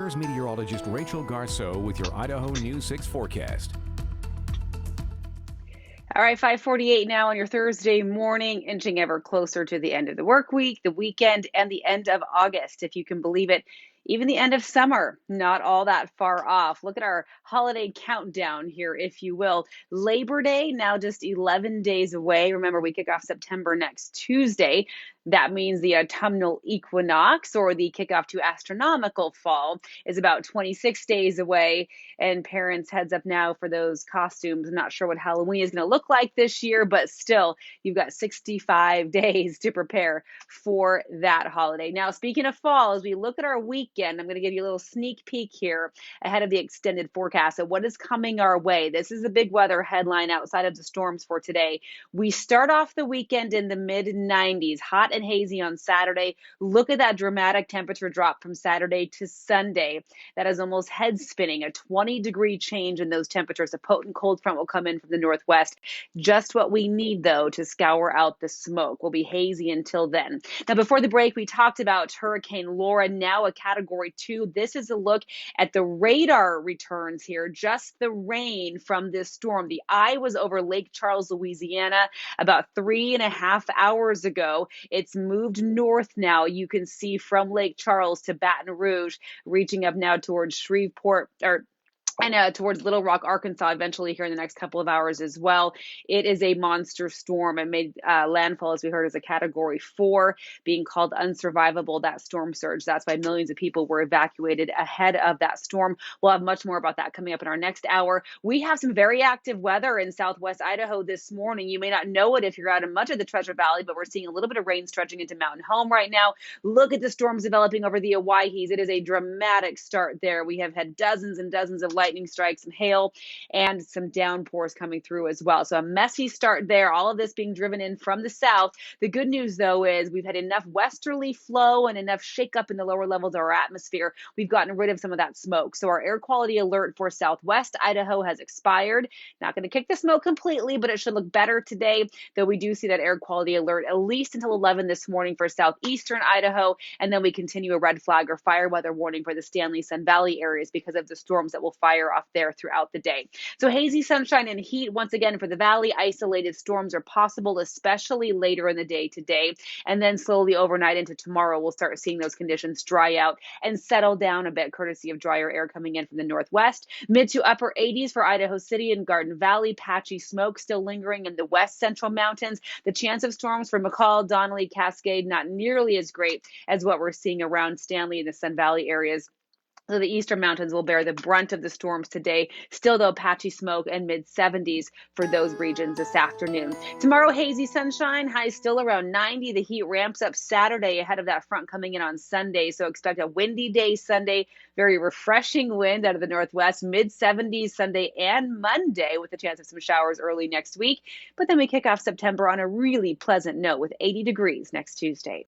Here's meteorologist Rachel Garceau with your Idaho News 6 forecast. All right, 5:48 now on your Thursday morning, inching ever closer to the end of the work week, the weekend, and the end of August, if you can believe it. Even the end of summer, not all that far off. Look at our holiday countdown here, if you will. Labor Day, now just 11 days away. Remember, we kick off September next Tuesday. That means the autumnal equinox, or the kickoff to astronomical fall, is about 26 days away. And parents, heads up now for those costumes. I'm not sure what Halloween is going to look like this year, but still, you've got 65 days to prepare for that holiday. Now, speaking of fall, as we look at our weekend, I'm going to give you a little sneak peek here ahead of the extended forecast of what is coming our way. This is a big weather headline outside of the storms for today. We start off the weekend in the mid 90s, hot and hazy on Saturday. Look at that dramatic temperature drop from Saturday to Sunday. That is almost head spinning, a 20-degree change in those temperatures. A potent cold front will come in from the northwest. Just what we need, though, to scour out the smoke. We'll be hazy until then. Now, before the break, we talked about Hurricane Laura, now a Category 2. This is a look at the radar returns here, just the rain from this storm. The eye was over Lake Charles, Louisiana, about 3.5 hours ago. It's moved north now. You can see from Lake Charles to Baton Rouge, reaching up now towards Shreveport, and towards Little Rock, Arkansas, eventually here in the next couple of hours as well. It is a monster storm and made landfall, as we heard, as a Category 4, being called unsurvivable, that storm surge. That's why millions of people were evacuated ahead of that storm. We'll have much more about that coming up in our next hour. We have some very active weather in southwest Idaho this morning. You may not know it if you're out in much of the Treasure Valley, but we're seeing a little bit of rain stretching into Mountain Home right now. Look at the storms developing over the Owyhees. It is a dramatic start there. We have had dozens and dozens of lightning strikes and hail and some downpours coming through as well. So a messy start there, all of this being driven in from the south. The good news, though, is we've had enough westerly flow and enough shakeup in the lower levels of our atmosphere. We've gotten rid of some of that smoke. So our air quality alert for southwest Idaho has expired. Not going to kick the smoke completely, but it should look better today, though we do see that air quality alert at least until 11 this morning for southeastern Idaho. And then we continue a red flag or fire weather warning for the Stanley Sun Valley areas because of the storms that will fire off there throughout the day. So hazy sunshine and heat once again for the valley. Isolated storms are possible, especially later in the day today. And then slowly overnight into tomorrow, we'll start seeing those conditions dry out and settle down a bit, courtesy of drier air coming in from the northwest. Mid to upper 80s for Idaho City and Garden Valley. Patchy smoke still lingering in the west central mountains. The chance of storms for McCall, Donnelly, Cascade, not nearly as great as what we're seeing around Stanley and the Sun Valley areas. So the eastern mountains will bear the brunt of the storms today. Still, though, patchy smoke and mid 70s for those regions this afternoon. Tomorrow, hazy sunshine, highs still around 90. The heat ramps up Saturday ahead of that front coming in on Sunday. So expect a windy day Sunday, very refreshing wind out of the northwest, mid 70s Sunday and Monday with a chance of some showers early next week. But then we kick off September on a really pleasant note with 80 degrees next Tuesday.